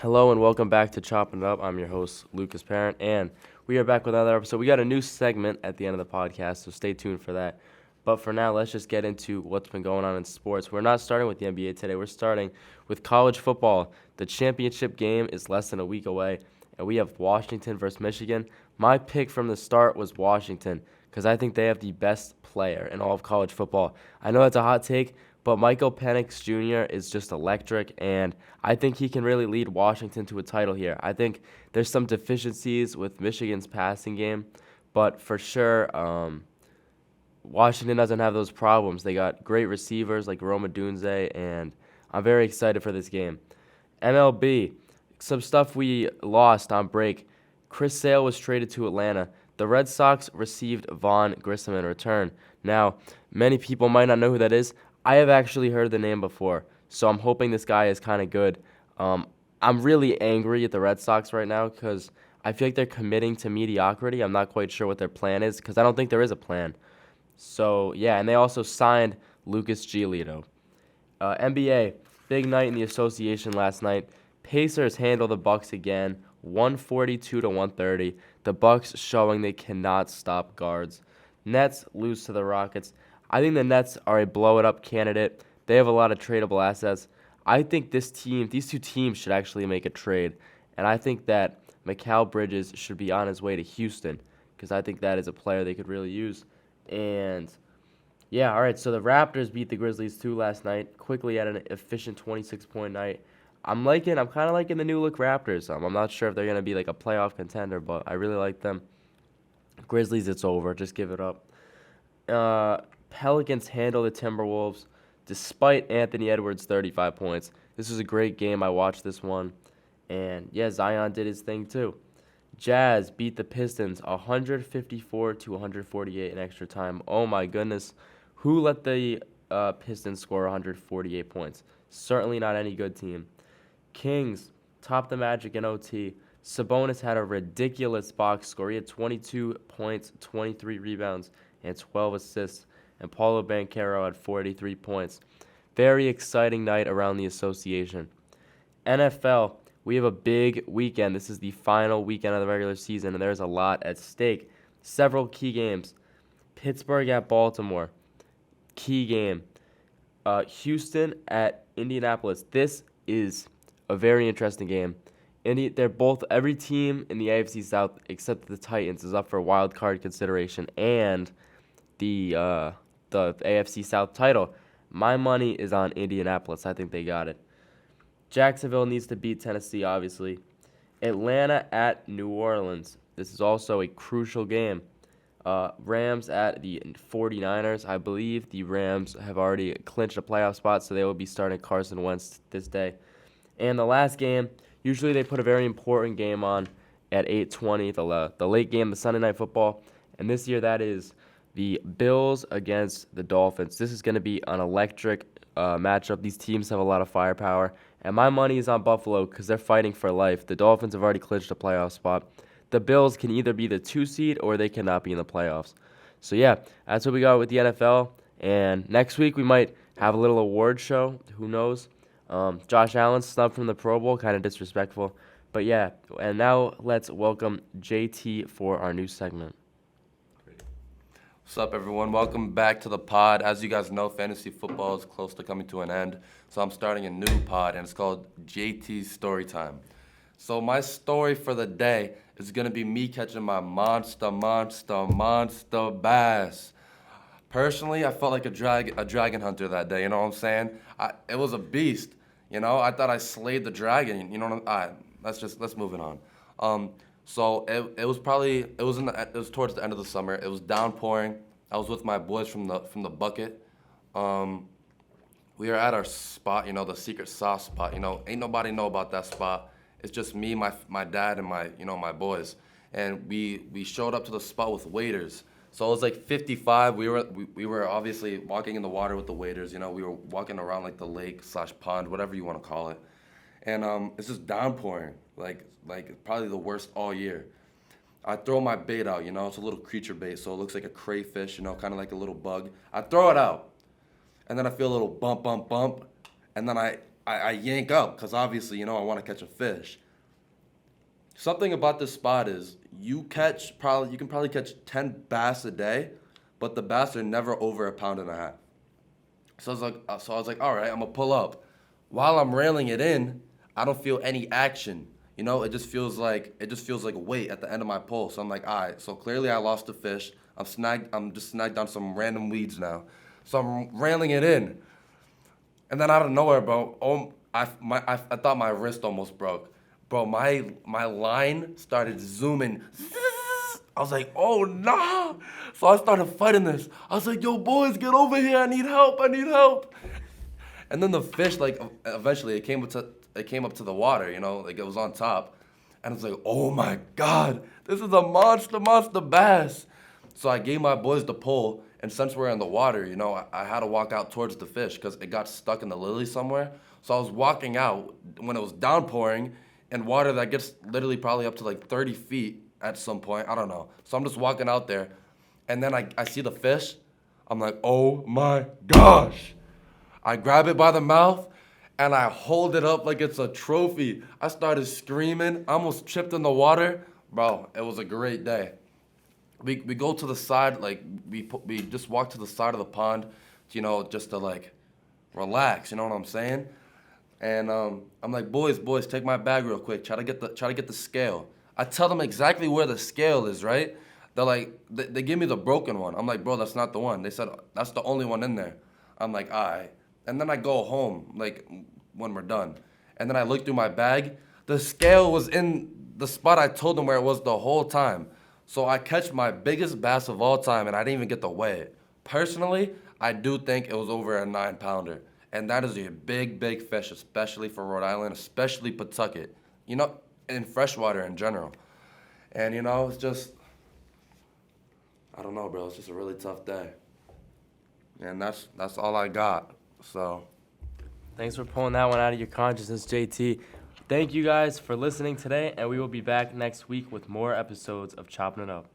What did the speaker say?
Hello and welcome back to Chopping It Up. I'm your host, Lucas Parent, and we are back with another episode. We got a new segment at the end of the podcast, so stay tuned for that. But for now, let's just get into what's been going on in sports. We're not starting with the NBA today. We're starting with college football. The championship game is less than a week away, and we have Washington versus Michigan. My pick from the start was Washington because I think they have the best player in all of college football. I know that's a hot take, but Michael Penix Jr. is just electric, and I think he can really lead Washington to a title here. I think there's some deficiencies with Michigan's passing game, but for sure, Washington doesn't have those problems. They got great receivers like Roma Dunze, and I'm very excited for this game. MLB, some stuff we lost on break. Chris Sale was traded to Atlanta. The Red Sox received Vaughn Grissom in return. Now, many people might not know who that is. I have actually heard the name before, so I'm hoping this guy is kind of good. I'm really angry at the Red Sox right now because I feel like they're committing to mediocrity. I'm not quite sure what their plan is because I don't think there is a plan. So, yeah, and they also signed Lucas Giolito. NBA, big night in the association last night. Pacers handle the Bucks again, 142 to 130. The Bucks showing they cannot stop guards. Nets lose to the Rockets. I think the Nets are a blow it up candidate. They have a lot of tradable assets. I think these two teams should actually make a trade, and I think that Mikal Bridges should be on his way to Houston because I think that is a player they could really use. And yeah, all right. So the Raptors beat the Grizzlies too last night. Quickly at an efficient 26-point night. I'm kind of liking the new look Raptors. I'm not sure if they're gonna be like a playoff contender, but I really like them. Grizzlies, it's over. Just give it up. Uh, Pelicans handle the Timberwolves despite Anthony Edwards' 35 points. This was a great game. I watched this one, and yeah, Zion did his thing too. Jazz beat the Pistons 154 to 148 in extra time. Oh my goodness. Who let the Pistons score 148 points? Certainly not any good team. Kings topped the Magic in OT. Sabonis had a ridiculous box score. He had 22 points, 23 rebounds, and 12 assists. And Paulo Banchero had 43 points. Very exciting night around the association. NFL, we have a big weekend. This is the final weekend of the regular season, and there's a lot at stake. Several key games. Pittsburgh at Baltimore, key game. Houston at Indianapolis. This is a very interesting game. They're both every team in the AFC South except the Titans is up for wild card consideration and the AFC South title. My money is on Indianapolis. I think they got it. Jacksonville needs to beat Tennessee, obviously. Atlanta at New Orleans. This is also a crucial game. Rams at the 49ers. I believe the Rams have already clinched a playoff spot, so they will be starting Carson Wentz this day. And the last game, usually they put a very important game on at 8:20, the late game, the Sunday Night Football. And this year that is the Bills against the Dolphins. This is going to be an electric matchup. These teams have a lot of firepower. And my money is on Buffalo because they're fighting for life. The Dolphins have already clinched a playoff spot. The Bills can either be the 2 seed or they cannot be in the playoffs. So, yeah, that's what we got with the NFL. And next week we might have a little award show. Who knows? Josh Allen snubbed from the Pro Bowl, kind of disrespectful. But, yeah, and now let's welcome JT for our new segment. What's up, everyone? Welcome back to the pod. As you guys know, fantasy football is close to coming to an end, so I'm starting a new pod, and it's called JT's Storytime. So my story for the day is going to be me catching my monster bass. Personally, I felt like a dragon hunter that day, you know what I'm saying? It was a beast, you know? I thought I slayed the dragon, you know what let's move it on. So it was towards the end of the summer. It was downpouring. I was with my boys from the bucket. We were at our spot, you know, the secret sauce spot. You know, ain't nobody know about that spot. It's just me, my dad, and my boys. And we showed up to the spot with waiters. So it was like 55. We were obviously walking in the water with the waiters. You know, we were walking around like the lake/pond, whatever you want to call it. And it's just downpouring, like probably the worst all year. I throw my bait out, you know, it's a little creature bait, so it looks like a crayfish, you know, kind of like a little bug. I throw it out, and then I feel a little bump, and then I I yank up because obviously, I want to catch a fish. Something about this spot is you can probably catch 10 bass a day, but the bass are never over 1.5 pounds. So I was like, all right, I'm gonna pull up. While I'm railing it in, I don't feel any action. It just feels like weight at the end of my pole. So I'm like, all right. So clearly I lost the fish. I'm just snagged on some random weeds now. So I'm railing it in, and then out of nowhere, bro, I thought my wrist almost broke. Bro, my line started zooming. I was like, oh nah. So I started fighting this. I was like, yo, boys, get over here. I need help. I need help. And then the fish, like, eventually it came up to the water, like it was on top. And I was like, oh my God, this is a monster bass. So I gave my boys the pole, and since we're in the water, I had to walk out towards the fish because it got stuck in the lily somewhere. So I was walking out when it was downpouring in water that gets literally probably up to like 30 feet at some point. I don't know. So I'm just walking out there, and then I see the fish. I'm like, oh my gosh. I grab it by the mouth, and I hold it up like it's a trophy. I started screaming. I almost tripped in the water. Bro, it was a great day. We go to the side, like, we just walk to the side of the pond, just to, like, relax, you know what I'm saying? And I'm like, boys, take my bag real quick. Try to get the scale. I tell them exactly where the scale is, right? They're like, they give me the broken one. I'm like, bro, that's not the one. They said, that's the only one in there. I'm like, all right. And then I go home, like, when we're done. And then I look through my bag. The scale was in the spot I told them where it was the whole time. So I catch my biggest bass of all time, and I didn't even get to weigh it. Personally, I do think it was over a 9-pounder. And that is a big fish, especially for Rhode Island, especially Pawtucket, in freshwater in general. And, it's just, I don't know, bro. It's just a really tough day. And that's all I got. So, Thanks for pulling that one out of your consciousness, JT. Thank you guys for listening today, and we will be back next week with more episodes of Chopping It Up.